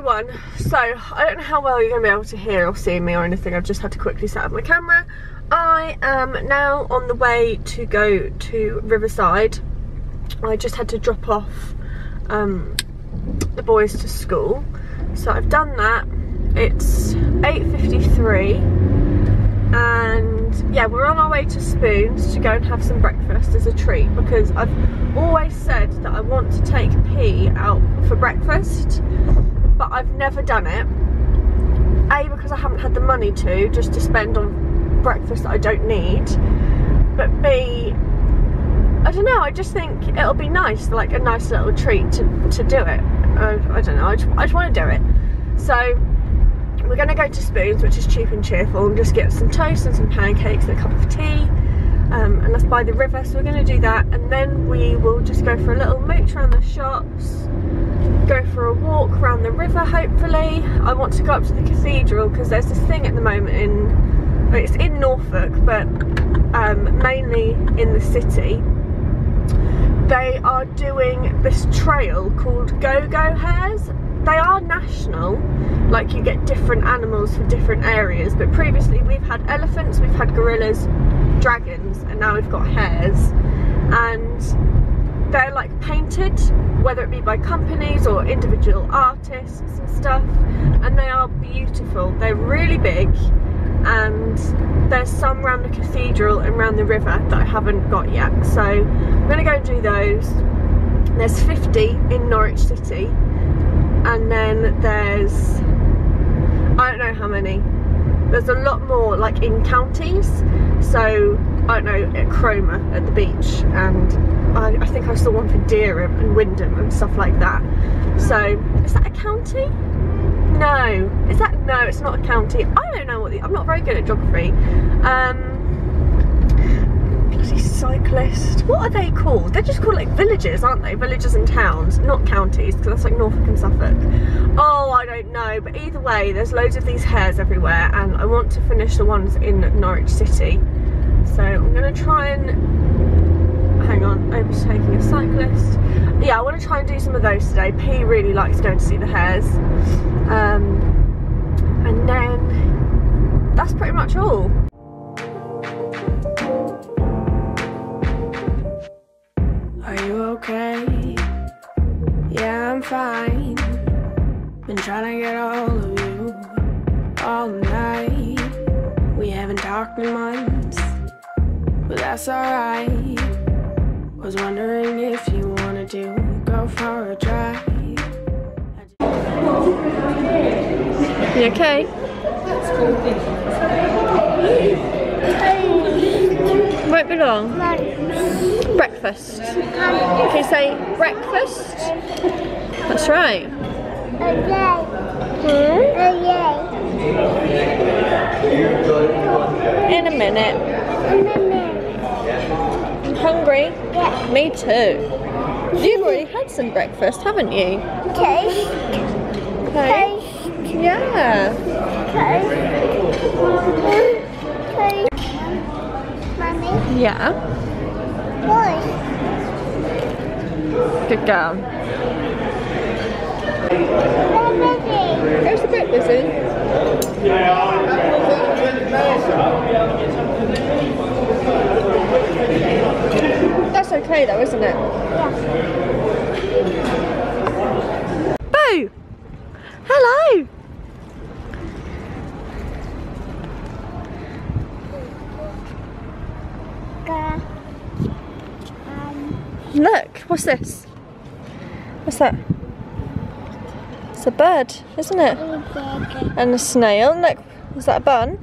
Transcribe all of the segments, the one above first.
everyone. So I don't know how well you're going to be able to hear or see me or anything. I've just had to quickly set up my camera. I am now on the way to go to Riverside. I just had to drop off the boys to school, so I've done that. It's 8:53 and yeah, we're on our way to Spoons to go and have some breakfast as a treat, because I've always said that I want to take P out for breakfast, but I've never done it. A, because I haven't had the money just to spend on breakfast that I don't need, but B, I don't know, I just think it'll be nice, like a nice little treat to do it. I don't know, I just want to do it. So we're going to go to Spoons, which is cheap and cheerful, and just get some toast and some pancakes and a cup of tea, and that's by the river, so we're going to do that, and then we will just go for a little mooch around the shops, go for a walk around the river hopefully. I want to go up to the cathedral because there's this thing at the moment it's in Norfolk, but mainly in the city. They are doing this trail called GoGo Hares. They are national, like you get different animals for different areas, but previously we've had elephants, we've had gorillas, dragons, and now we've got hares. And they're like painted, whether it be by companies or individual artists and stuff, and they are beautiful. They're really big, and there's some around the cathedral and around the river that I haven't got yet, so I'm gonna go and do those. There's 50 in Norwich City, and then there's, I don't know how many, there's a lot more like in counties, so I don't know, at Cromer at the beach, and I think I saw one for Dereham and Wyndham and stuff like that. So is that a county? No, is that, no, it's not a county. I don't know what I'm not very good at geography. Bloody cyclist, what are they called? They're just called like villages, aren't they? Villages and towns, not counties, because that's like Norfolk and Suffolk. Oh, I don't know, but either way, there's loads of these hares everywhere, and I want to finish the ones in Norwich City. So I'm gonna try and, hang on, overtaking a cyclist. Yeah, I want to try and do some of those today. P really likes going to see the hares. And then that's pretty much all. Are you okay? Yeah, I'm fine. Been trying to get all of you all night. We haven't talked in months, but that's alright. Was wondering if you wanted to go for a drive. You okay? Won't be long. Breakfast. Can you say breakfast? That's right. In a minute. Hungry? Yeah. Me too. You've already had some breakfast, haven't you? Taste. Okay. Yeah. Taste. Mommy? Yeah. Boy. Good girl. It was a bit busy. That's okay though, isn't it? Yeah. Boo! Hello! Look, what's this? What's that? It's a bird, isn't it? And a snail. Look, is that a bun?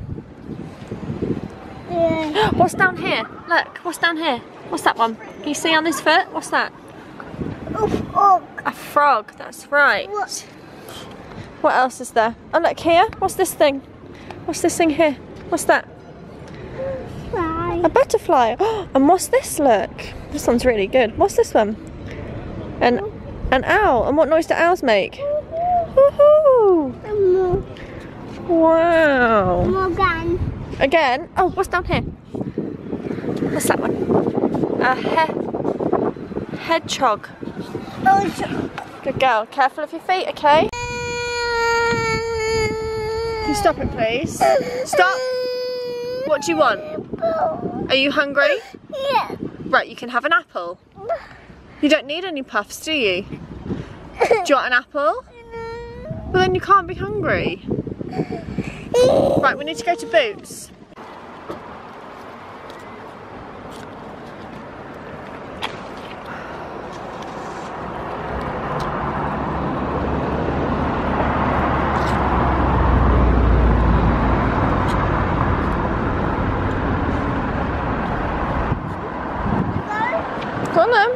Yeah. What's down here? Look, what's down here? What's that one? Can you see on this foot? What's that? A frog, that's right. What else is there? Oh, look here. What's this thing? What's this thing here? What's that? A butterfly. And what's this? Look. This one's really good. What's this one? An owl. And what noise do owls make? Woohoo! Wow. Again? Oh, what's down here? What's that one? A hedgehog. Good girl. Careful of your feet, okay? you stop it, please? Stop! What do you want? Are you hungry? Yeah. Right, you can have an apple. You don't need any puffs, do you? Do you want an apple? Well, then you can't be hungry. Right, we need to go to Boots. Go on then.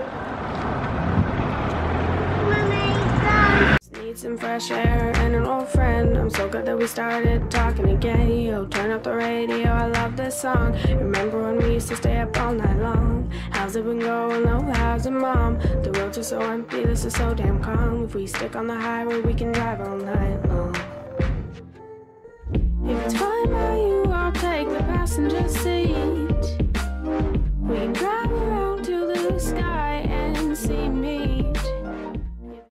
Need some fresh air and an old friend. I'm so glad that we started talking again. Yo, turn up the radio, I love this song. Remember when we used to stay up all night long? How's it been going? Oh, how's it, mom? The roads are so empty, this is so damn calm. If we stick on the highway, we can drive all night long. If it's fine by you, I'll take the passenger seat. We can drive around to the sky and see meat.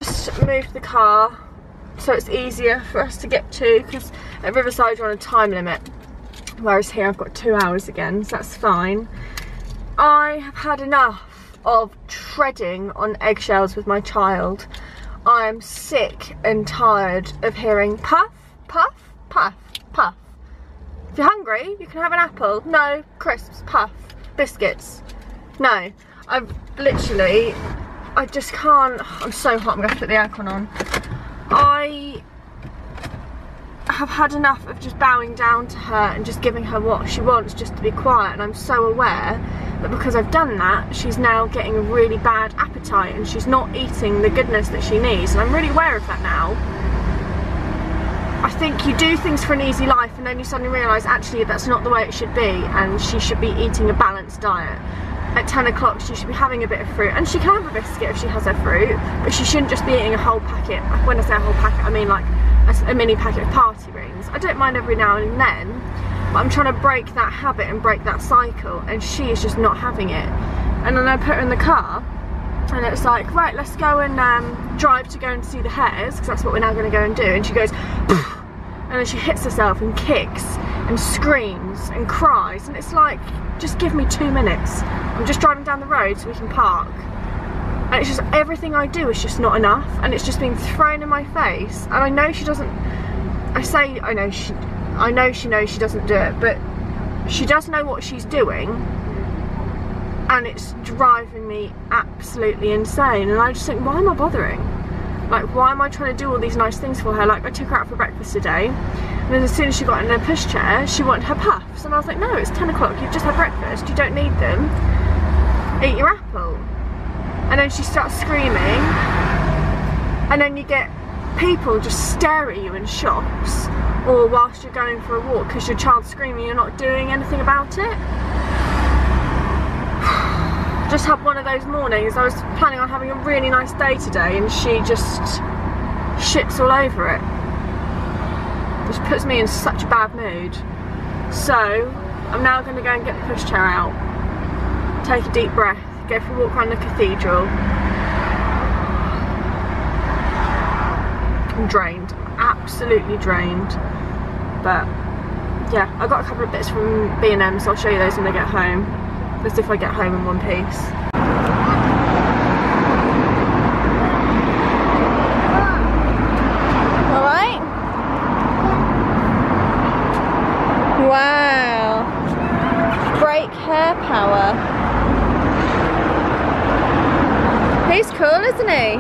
Just moved the car so it's easier for us to get to, because at Riverside you're on a time limit, whereas here I've got 2 hours again, so that's fine. I have had enough of treading on eggshells with my child. I am sick and tired of hearing puff, puff, puff, puff. If you're hungry, you can have an apple. No, crisps, puff, biscuits. No, I've literally, I just can't. I'm so hot, I'm going to put the aircon on. I have had enough of just bowing down to her and just giving her what she wants, just to be quiet, and I'm so aware that because I've done that, she's now getting a really bad appetite and she's not eating the goodness that she needs, and I'm really aware of that now. I think you do things for an easy life and then you suddenly realise actually that's not the way it should be, and she should be eating a balanced diet. At 10 o'clock she should be having a bit of fruit, and she can have a biscuit if she has her fruit, but she shouldn't just be eating a whole packet. When I say a whole packet, I mean like a mini packet of party rings. I don't mind every now and then, but I'm trying to break that habit and break that cycle, and she is just not having it. And then I put her in the car and it's like, right, let's go and drive to go and see the hares, because that's what we're now going to go and do. And she goes poof, and then she hits herself and kicks and screams and cries, and it's like, just give me 2 minutes. I'm just driving down the road so we can park. And it's just, everything I do is just not enough, and it's just being thrown in my face. And I know she doesn't, I know she knows she doesn't do it, but she does know what she's doing, and it's driving me absolutely insane. And I just think, why am I bothering? Like, why am I trying to do all these nice things for her? Like, I took her out for breakfast today, and then as soon as she got in a pushchair, she wanted her puffs, and I was like, no, it's 10 o'clock, you've just had breakfast, you don't need them, eat your apple. And then she starts screaming, and then you get people just stare at you in shops, or whilst you're going for a walk, because your child's screaming, you're not doing anything about it. Just had one of those mornings. I was planning on having a really nice day today, and she just shits all over it. Which puts me in such a bad mood. So I'm now going to go and get the pushchair out, take a deep breath, go for a walk around the cathedral. I'm drained, absolutely drained. But yeah, I got a couple of bits from B&M, so I'll show you those when I get home. As if I get home in one piece. Alright? Wow. Brake hair power. He's cool, isn't he?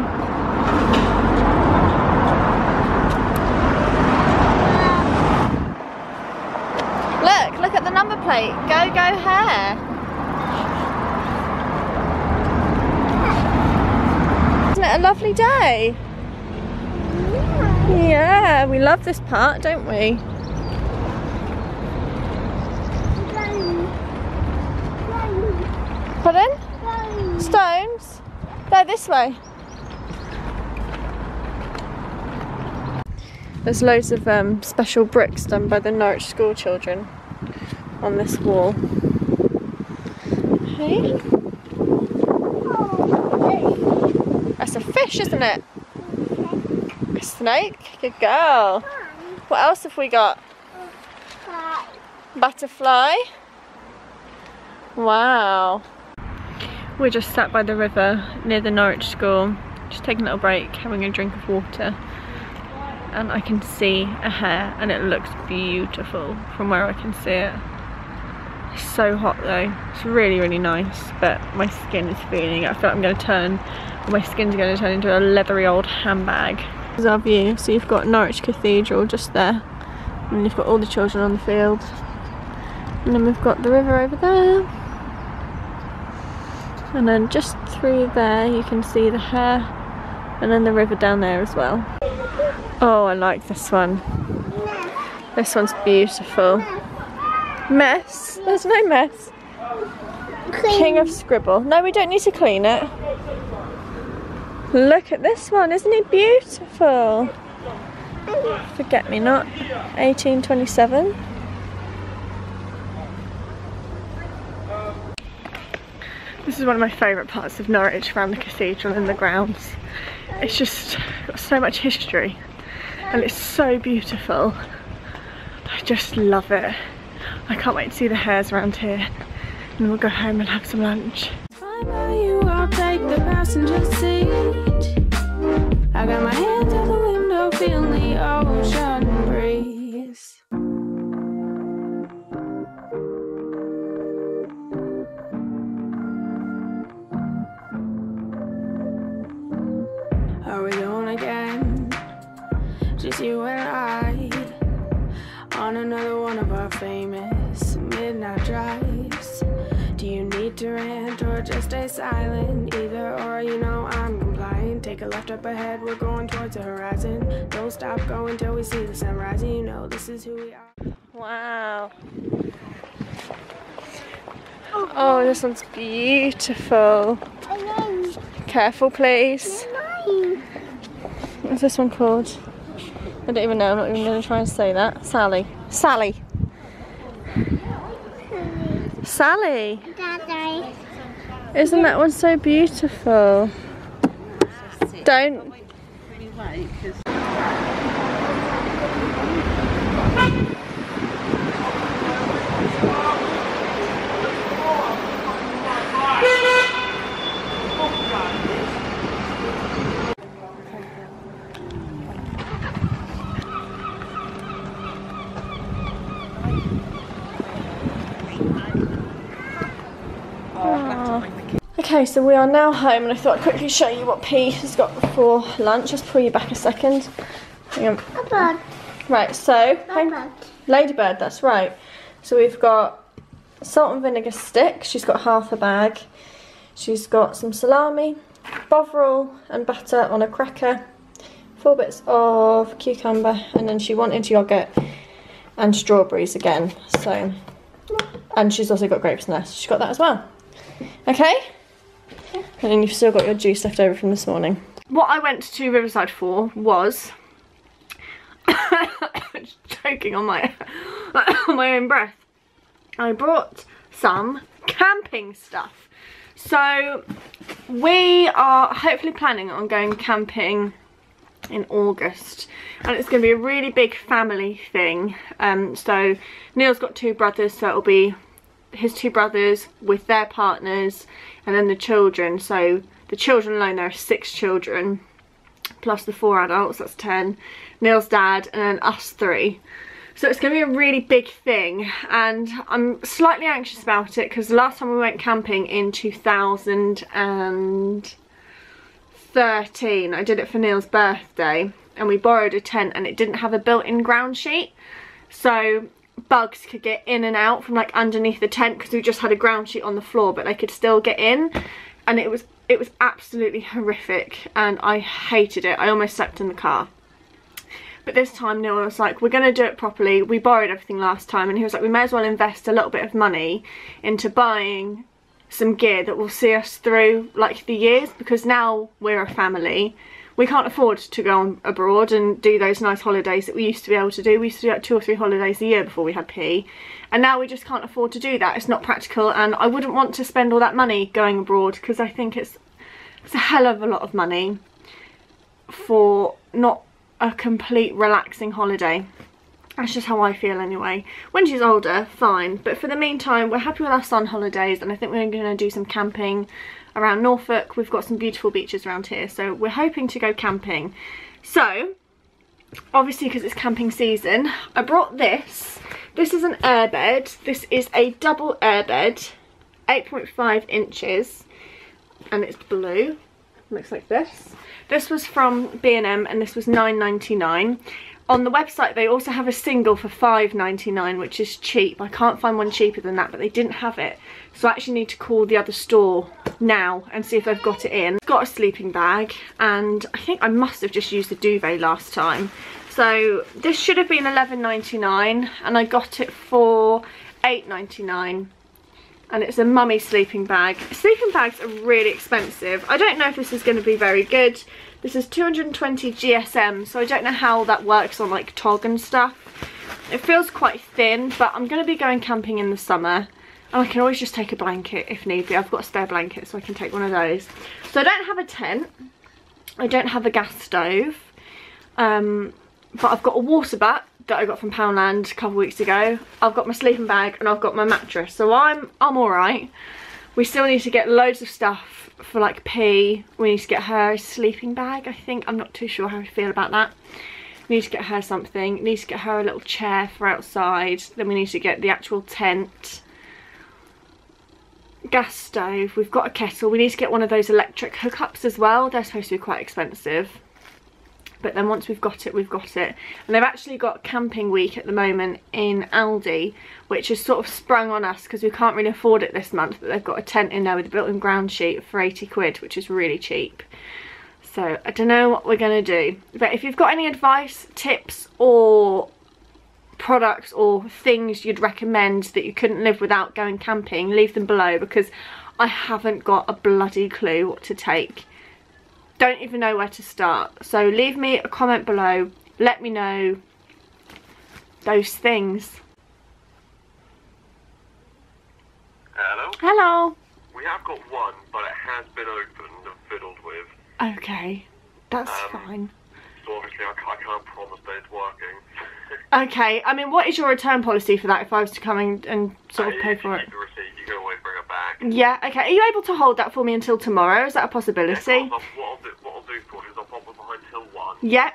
Look at the number plate. GoGo Hair. Isn't it a lovely day? Yeah, we love this part, don't we? Pardon? Stones? Go this way. There's loads of special bricks done by the Norwich school children on this wall. Hey? That's a fish, isn't it? A snake? Good girl. What else have we got? Butterfly. Wow. We're just sat by the river near the Norwich school, just taking a little break, having a drink of water. And I can see a hare and it looks beautiful from where I can see it. It's so hot though. It's really, really nice, but my skin is feeling it. I feel like I'm going to turn, my skin's going to turn into a leathery old handbag. This is our view. So you've got Norwich Cathedral just there. And you've got all the children on the field. And then we've got the river over there. And then just through there you can see the hare. And then the river down there as well. Oh, I like this one. This one's beautiful. Mess? There's no mess. Clean. King of Scribble. No, we don't need to clean it. Look at this one, isn't it beautiful? Forget me not. 1827. This is one of my favourite parts of Norwich, around the cathedral and the grounds. It's just got so much history and it's so beautiful. I just love it. I can't wait to see the hares around here, and we'll go home and have some lunch. I'll take the passenger seat. I got my hand out the window, feeling the ocean breeze. Are we going again? Just you and I on another one of our famous midnight drives. Do you need to rant or just stay silent? Either or, you know I'm compliant. Take a left up ahead, we're going towards the horizon. Don't stop going till we see the sun rising. You know this is who we are. Wow. Oh, this one's beautiful. Careful, please. What's this one called? I don't even know, I'm not even going to try and say that. Sally. Sally. Sally. Daddy. Isn't that one so beautiful? Don't. Okay, so we are now home and I thought I'd quickly show you what P has got for lunch. Just pull you back a second. Hang on. A bird. Right, so Ladybird. Ladybird, that's right. So we've got salt and vinegar stick. She's got half a bag. She's got some salami, bovril and butter on a cracker, 4 bits of cucumber, and then she wanted yogurt and strawberries again. So, and she's also got grapes in there. So she's got that as well. Okay? And then you've still got your juice left over from this morning. What I went to Riverside for was choking on my on my own breath. I brought some camping stuff. So we are hopefully planning on going camping in August, and it's going to be a really big family thing. So Neil's got 2 brothers, so it'll be his 2 brothers with their partners and then the children. So the children alone, there are 6 children plus the 4 adults, that's 10, Neil's dad, and then us 3. So it's going to be a really big thing, and I'm slightly anxious about it because the last time we went camping in 2013, I did it for Neil's birthday, and we borrowed a tent and it didn't have a built-in ground sheet, so bugs could get in and out from like underneath the tent because we just had a ground sheet on the floor, but they could still get in, and it was absolutely horrific and I hated it. I almost slept in the car. But this time Neil was like, we're going to do it properly. We borrowed everything last time, and he was like, we may as well invest a little bit of money into buying some gear that will see us through like the years, because now we're a family. We can't afford to go on abroad and do those nice holidays that we used to be able to do. We used to do like 2 or 3 holidays a year before we had P, and now we just can't afford to do that. It's not practical, and I wouldn't want to spend all that money going abroad because I think it's a hell of a lot of money for not a complete relaxing holiday. That's just how I feel anyway. When she's older, fine. But for the meantime, we're happy with our sun holidays, and I think we're going to do some camping around Norfolk. We've got some beautiful beaches around here, so we're hoping to go camping. So, obviously because it's camping season, I brought this. This is an airbed. This is a double airbed, 8.5 inches, and it's blue. Looks like this. This was from B&M, and this was £9.99. On the website they also have a single for £5.99, which is cheap. I can't find one cheaper than that, but they didn't have it. So I actually need to call the other store now and see if they've got it in. I've got a sleeping bag, and I think I must have just used the duvet last time. So this should have been £11.99, and I got it for £8.99. And it's a mummy sleeping bag. Sleeping bags are really expensive. I don't know if this is going to be very good. This is 220 GSM, so I don't know how that works on like TOG and stuff. It feels quite thin, but I'm going to be going camping in the summer, and I can always just take a blanket if need be. I've got a spare blanket, so I can take one of those. So I don't have a tent. I don't have a gas stove, but I've got a water butt that I got from Poundland a couple of weeks ago. I've got my sleeping bag, and I've got my mattress, so I'm alright. We still need to get loads of stuff for like P. We need to get her a sleeping bag, I think. I'm not too sure how I feel about that. We need to get her something. We need to get her a little chair for outside. Then we need to get the actual tent. Gas stove. We've got a kettle. We need to get one of those electric hookups as well. They're supposed to be quite expensive. But then once we've got it, we've got it. And they've actually got camping week at the moment in Aldi, which has sort of sprung on us because we can't really afford it this month, but they've got a tent in there with a built-in ground sheet for 80 quid, which is really cheap. So I don't know what we're going to do. But if you've got any advice, tips, or products or things you'd recommend that you couldn't live without going camping, leave them below, because I haven't got a bloody clue what to take. Don't even know where to start. So leave me a comment below. Let me know those things. Hello? Hello. We have got one, but it has been opened and fiddled with. Okay, that's fine. So obviously I can't promise that it's working. Okay, I mean, what is your return policy for that if I was to come in and sort of pay for it? If you keep the receipt, you can always bring it back. Yeah, okay. Are you able to hold that for me until tomorrow? Is that a possibility? Yeah, what I'll do for you is I'll pop it behind till 1. Yeah.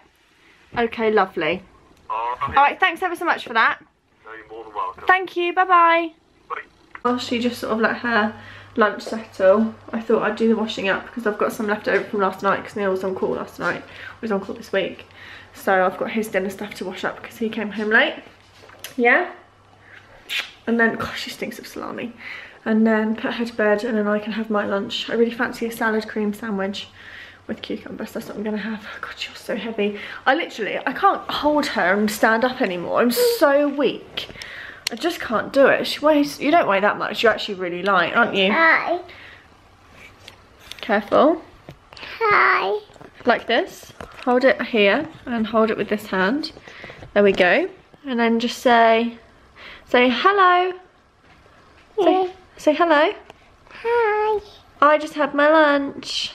Okay, lovely. Alright, thanks ever so much for that. No, you're more than welcome. Thank you, bye-bye. Bye. While she just sort of let her lunch settle, I thought I'd do the washing up because I've got some left over from last night because Neil was on call last night. He was on call this week. So I've got his dinner stuff to wash up because he came home late. Yeah. And then, gosh, she stinks of salami. And then put her to bed, and then I can have my lunch. I really fancy a salad cream sandwich with cucumbers. That's what I'm gonna have. God, you're so heavy. I can't hold her and stand up anymore. I'm so weak. I just can't do it. She weighs, you don't weigh that much. You're actually really light, aren't you? Hi. Careful. Hi. Like this. Hold it here and hold it with this hand. There we go. And then just say hello. Yeah. Say hello. Hi. I just had my lunch.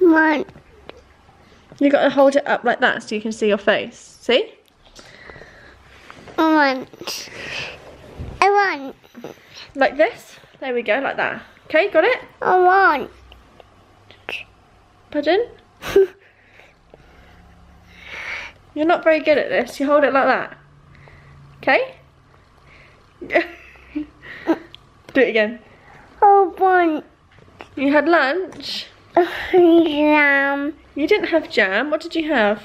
Lunch. You got to hold it up like that so you can see your face. See? Lunch. I want. Like this. There we go, like that. Okay, got it? I want. Pardon? You're not very good at this. You hold it like that. Okay? Do it again. I want. You had lunch? Jam. You didn't have jam. What did you have?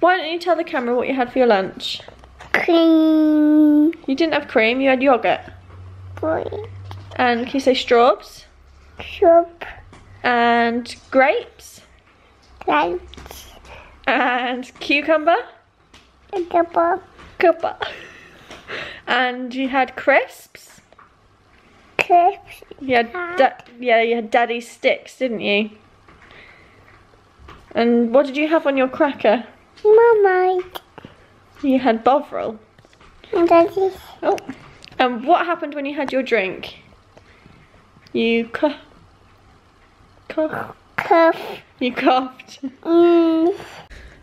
Why don't you tell the camera what you had for your lunch? Cream. You didn't have cream. You had yogurt. Green. And can you say strawberries? Soup. And grapes? Grapes. And cucumber? Cuppa. And you had crisps? Crisps. You had you had daddy's sticks, didn't you? And what did you have on your cracker? Mama. You had Bovril. Daddy. Oh. And what happened when you had your drink? You coughed. Cup. You coughed. Mm.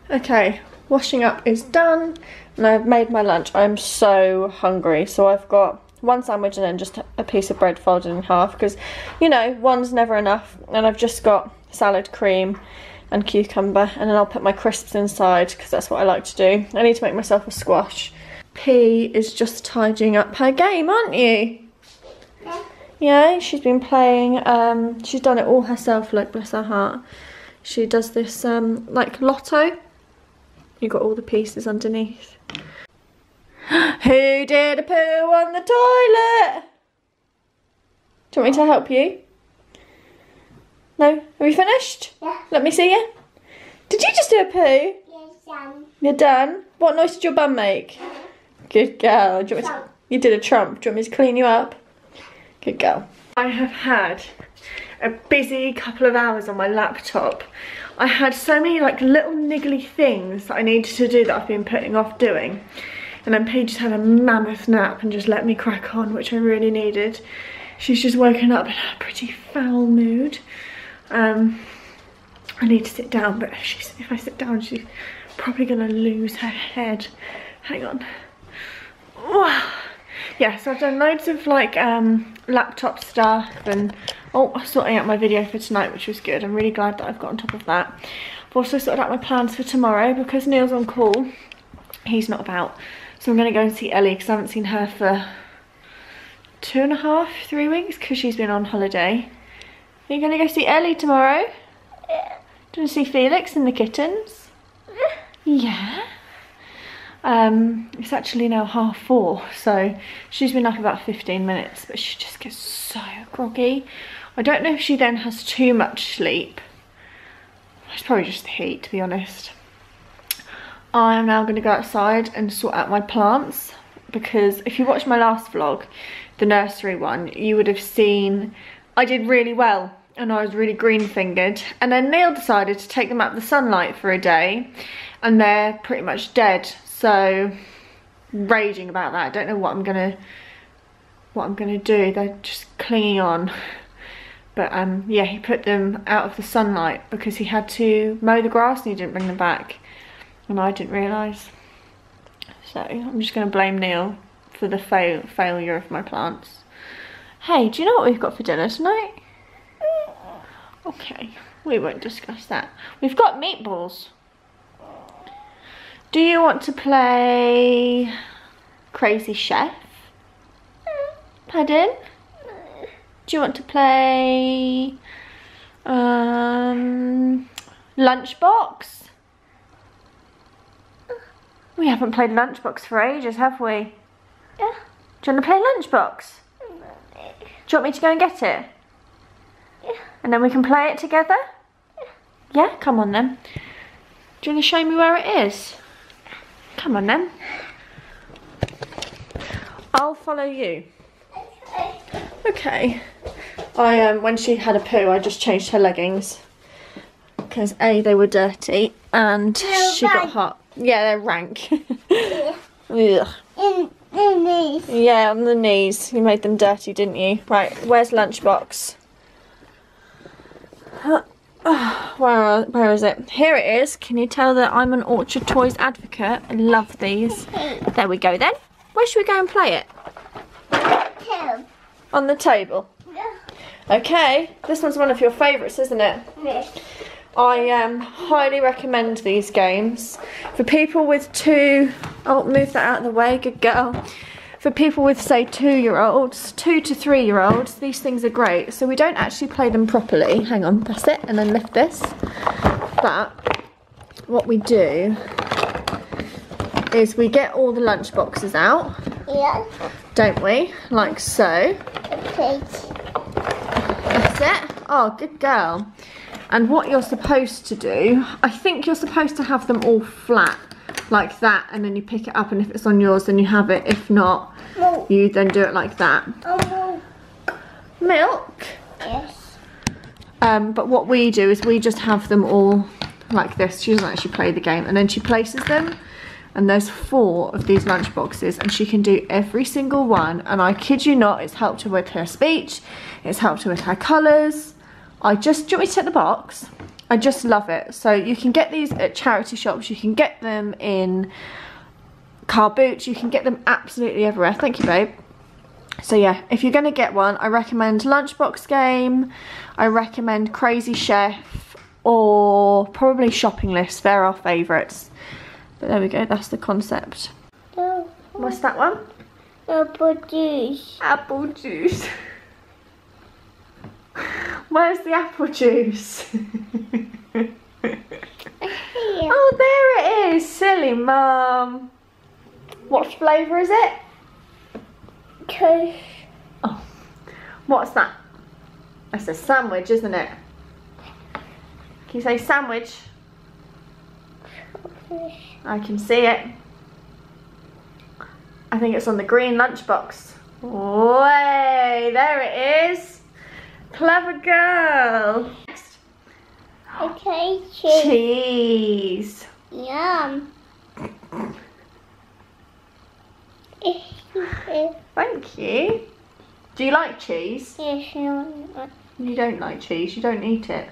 Okay, washing up is done and I've made my lunch. I'm so hungry, so I've got one sandwich and then just a piece of bread folded in half because, you know, one's never enough. And I've just got salad cream and cucumber, and then I'll put my crisps inside because that's what I like to do. I need to make myself a squash. P is just tidying up her game, aren't you? Yeah. Yeah, she's been playing, she's done it all herself, like, bless her heart. She does this, like, lotto. You got all the pieces underneath. Who did a poo on the toilet? Do you want me to help you? No? Are we finished? Yeah. Let me see you. Did you just do a poo? Yes, You're done? What noise did your bum make? Good girl. Do you, want me to, you did a trump. Do you want me to clean you up? Good girl. I have had a busy couple of hours on my laptop. I had so many like little niggly things that I needed to do that I've been putting off doing. And then Paige just had a mammoth nap and just let me crack on, which I really needed. She's just woken up in a pretty foul mood. I need to sit down, but if I sit down, she's probably gonna lose her head. Hang on. Yeah, so I've done loads of like laptop stuff and sorting out my video for tonight, which was good. I'm really glad that I've got on top of that. I've also sorted out my plans for tomorrow because Neil's on call. He's not about, so I'm gonna go and see Ellie because I haven't seen her for 2.5, 3 weeks because she's been on holiday. Are you gonna go see Ellie tomorrow? Yeah. Do you want to see Felix and the kittens? Yeah. It's actually now 4:30, so she's been up about 15 minutes, but she just gets so groggy. I don't know if she then has too much sleep. It's probably just the heat, to be honest. I am now going to go outside and sort out my plants, because if you watched my last vlog, the nursery one, you would have seen I did really well and I was really green fingered, and then Neil decided to take them out of the sunlight for a day and they're pretty much dead. So raging about that. I don't know what I'm gonna do. They're just clinging on. But yeah, he put them out of the sunlight because he had to mow the grass and he didn't bring them back, and I didn't realise. So I'm just gonna blame Neil for the failure of my plants. Hey, do you know what we've got for dinner tonight? Okay, we won't discuss that. We've got meatballs. Do you want to play Crazy Chef? Pardon? Do you want to play Lunchbox? We haven't played Lunchbox for ages, have we? Yeah. Do you want to play Lunchbox? Do you want me to go and get it? Yeah. And then we can play it together? Yeah, come on then. Do you want to show me where it is? Come on then. I'll follow you. Okay. When she had a poo, I just changed her leggings because A, they were dirty and she got hot. Yeah, they're rank. Ugh. In the knees. Yeah, on the knees. You made them dirty, didn't you? Right, where's Lunchbox? Where is it? Here it is. Can you tell that I'm an Orchard Toys advocate? I love these. There we go then. Where should we go and play it? Two. On the table. Yeah. Okay, this one's one of your favourites, isn't it? Yes. I highly recommend these games. For people with oh, move that out of the way, good girl. For people with, say, 2-year-olds, 2 to 3-year-olds, these things are great. So we don't actually play them properly. Hang on, press it and then lift this. But what we do is we get all the lunch boxes out. Yeah. Don't we? Like so. Okay. That's it. Oh, good girl. And what you're supposed to do, I think you're supposed to have them all flat like that, and then you pick it up, and if it's on yours then you have it. If not, you then do it like that. Milk? Yes. But what we do is we just have them all like this. She doesn't actually play the game, and then she places them, and there's 4 of these lunch boxes, and she can do every single one, and I kid you not, it's helped her with her speech, it's helped her with her colours. Do you want me to take the box? I just love it. So you can get these at charity shops, you can get them in car boots, you can get them absolutely everywhere. Thank you, babe. So yeah, if you're going to get one, I recommend Lunchbox Game, I recommend Crazy Chef, or probably Shopping List. They're our favourites. But there we go, that's the concept. What's that one? Apple juice. Apple juice. Where's the apple juice? Oh, there it is. Silly mum. What flavour is it? Toast. Oh, what's that? That's a sandwich, isn't it? Can you say sandwich? I can see it. I think it's on the green lunchbox. Way, there it is. Clever girl. Next. Okay, cheese. Cheese. Yum. Thank you. Do you like cheese? Yes, no. You don't like cheese, you don't eat it.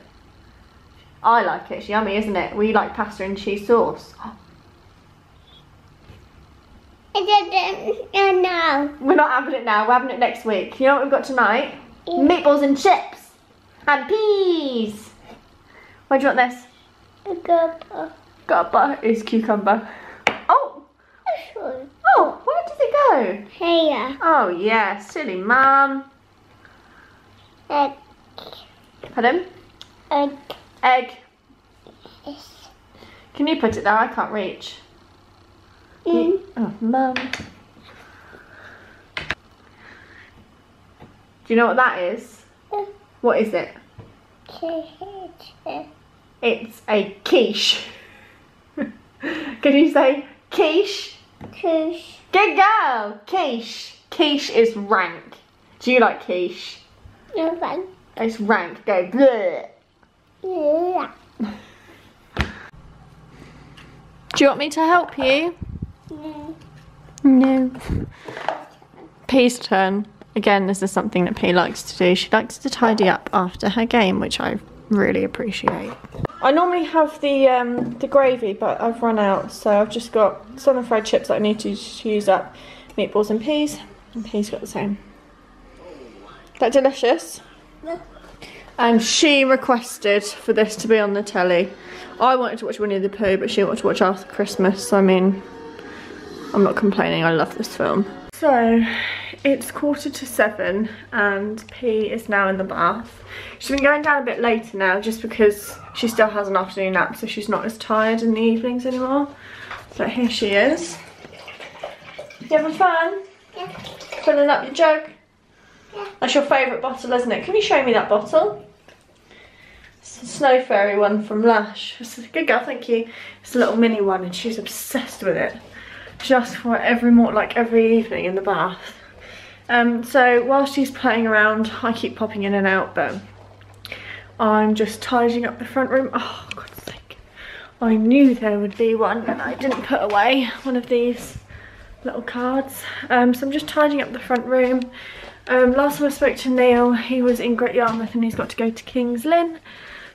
I like it, it's yummy, isn't it? We like pasta and cheese sauce. No. We're not having it now, we're having it next week. You know what we've got tonight? Meatballs and chips. And peas. Where do you want this? Guppa is cucumber. Oh! Oh, where did it go? Here. Oh yeah, silly mum. Egg. Pardon? Egg. Egg. Yes. Can you put it there? I can't reach. Oh, mum. Do you know what that is? What is it? It's a quiche. Can you say quiche? Quiche. Good girl. Quiche. Quiche is rank. Do you like quiche? No fun. It's rank. Go bleh. Yeah. Do you want me to help you? No. No. Pea's turn. Again, this is something that P likes to do. She likes to tidy up after her game, which I really appreciate. I normally have the gravy, but I've run out, so I've just got some fried chips that I need to use up, meatballs and peas P's got the same. Is that delicious? No. And she requested for this to be on the telly. I wanted to watch Winnie the Pooh, but she wanted to watch After Christmas, so I mean, I'm not complaining, I love this film. So, it's 7:15 and P is now in the bath. She's been going down a bit later now just because she still has an afternoon nap, so she's not as tired in the evenings anymore. But here she is. You having fun? Yeah. Filling up your jug? Yeah. That's your favourite bottle, isn't it? Can you show me that bottle? It's the Snow Fairy one from Lush. It's a good girl, thank you. It's a little mini one and she's obsessed with it. She asks for it every evening in the bath. So while she's playing around, I keep popping in and out, but I'm just tidying up the front room. Oh, God's sake. I knew there would be one and I didn't put away one of these little cards. So I'm just tidying up the front room. Last time I spoke to Neil, he was in Great Yarmouth and he's got to go to King's Lynn.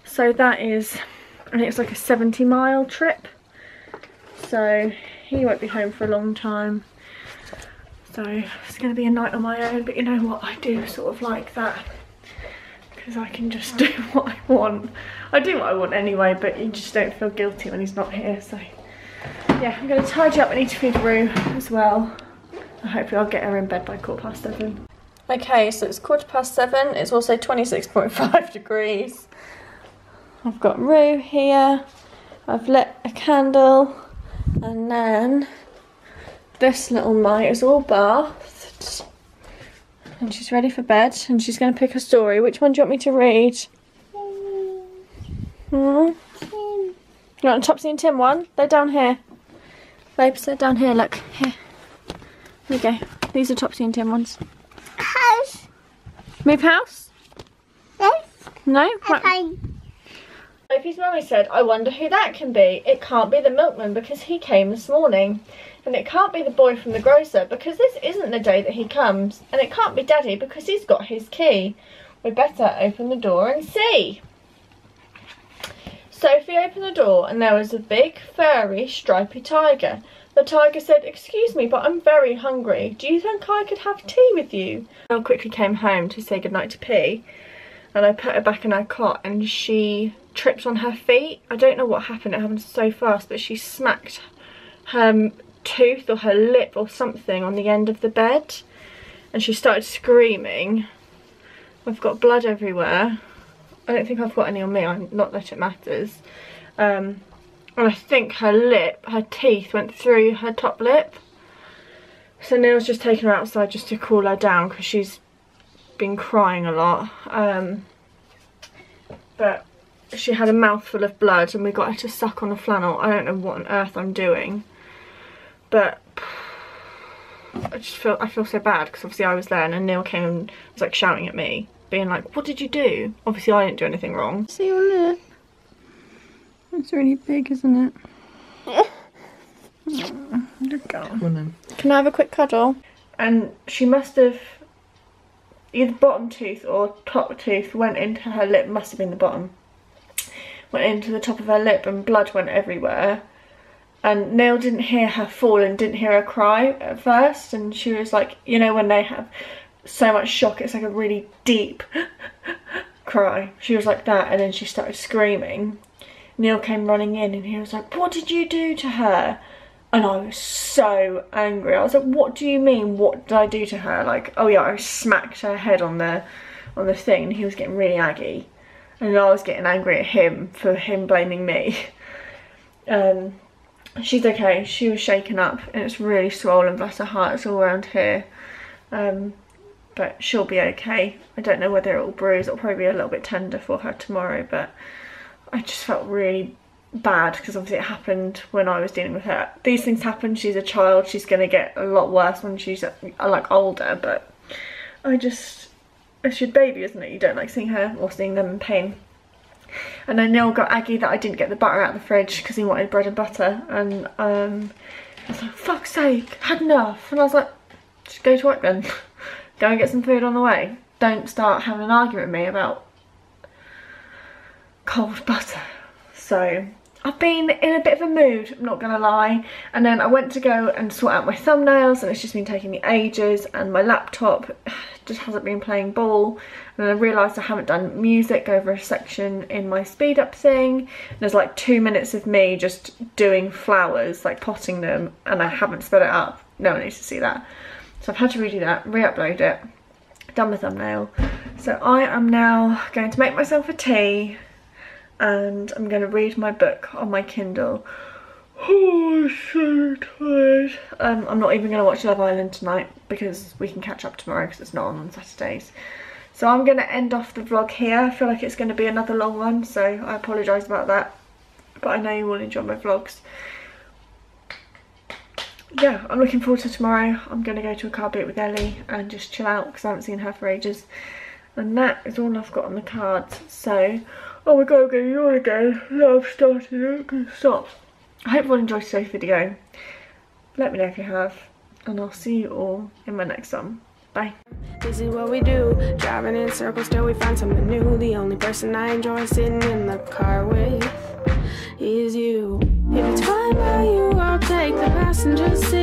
So that is, I think it's like a 70-mile trip. So he won't be home for a long time. So it's going to be a night on my own, but you know what, I do sort of like that. Because I can just do what I want. I do what I want anyway, but you just don't feel guilty when he's not here, so. Yeah, I'm going to tidy up. I need to feed Rue as well. Hopefully I'll get her in bed by 7:15. Okay, so it's 7:15. It's also 26.5 degrees. I've got Rue here. I've lit a candle. And then this little mite is all bathed. And she's ready for bed. And she's going to pick a story. Which one do you want me to read? You want a Topsy and Tim one? They're down here. Babes, they're down here, look. Here. Here you go. These are Topsy and Tim ones. House. Move house? Yes. No? Right. Okay. Sophie's mummy said, I wonder who that can be. It can't be the milkman because he came this morning. And it can't be the boy from the grocer because this isn't the day that he comes. And it can't be Daddy because he's got his key. We better open the door and see. Sophie opened the door and there was a big, furry, stripy tiger. The tiger said, "Excuse me, but I'm very hungry. Do you think I could have tea with you?" I quickly came home to say goodnight to P, and I put her back in her cot and she tripped on her feet. I don't know what happened, it happened so fast, but she smacked her tooth or her lip or something on the end of the bed and she started screaming. I've got blood everywhere. I don't think I've got any on me, not that it matters. And I think her teeth went through her top lip. So Neil's just taken her outside just to cool her down because she's been crying a lot. But she had a mouthful of blood and we got her to suck on the flannel. I don't know what on earth I'm doing. But I feel so bad because obviously I was there and then Neil came and was like shouting at me, being like, "What did you do?" Obviously I didn't do anything wrong. See your lip? It's really big, isn't it? Good girl. Come on then. Can I have a quick cuddle? And she must have, either bottom tooth or top tooth went into her lip, must have been the bottom, went into the top of her lip and blood went everywhere. And Neil didn't hear her fall and didn't hear her cry at first, and she was like, you know when they have so much shock, it's like a really deep cry. She was like that, and then she started screaming. Neil came running in and he was like, "What did you do to her?" And I was so angry. I was like, "What do you mean, what did I do to her?" Like, "Oh yeah, I smacked her head on the thing," and he was getting really aggy. And I was getting angry at him for him blaming me. She's okay, she was shaken up and it's really swollen, bless her heart, it's all around here. But she'll be okay. I don't know whether it will bruise, it'll probably be a little bit tender for her tomorrow, but I just felt really bad because obviously it happened when I was dealing with her. These things happen, she's a child, she's going to get a lot worse when she's like older, but it's your baby, isn't it? You don't like seeing her or seeing them in pain. And then Neil got aggy that I didn't get the butter out of the fridge because he wanted bread and butter, and I was like, "Fuck's sake, had enough." And I was like, "Just go to work then. Go and get some food on the way. Don't start having an argument with me about cold butter." So I've been in a bit of a mood, I'm not gonna lie. And then I went to go and sort out my thumbnails and it's just been taking me ages, and my laptop just hasn't been playing ball. And then I realised I haven't done music over a section in my speed up thing. There's like 2 minutes of me just doing flowers, like potting them, and I haven't sped it up. No one needs to see that. So I've had to redo that, re-upload it, done my thumbnail. So I am now going to make myself a tea and I'm going to read my book on my Kindle. Oh, I'm so tired. I'm not even going to watch Love Island tonight because we can catch up tomorrow because it's not on Saturdays. So I'm going to end off the vlog here. I feel like it's going to be another long one, so I apologise about that. But I know you will enjoy my vlogs. Yeah, I'm looking forward to tomorrow. I'm going to go to a car boot with Ellie and just chill out because I haven't seen her for ages. And that is all I've got on the cards. So, oh my god, I'm going to yawn again. No, I've started, I'm going to stop. I hope you all enjoyed today's video. Let me know if you have. And I'll see you all in my next one. Bye. This is what we do, driving in circles till we find something new. The only person I enjoy sitting in the car with is you. If it's fine by you, I'll take the passenger seat.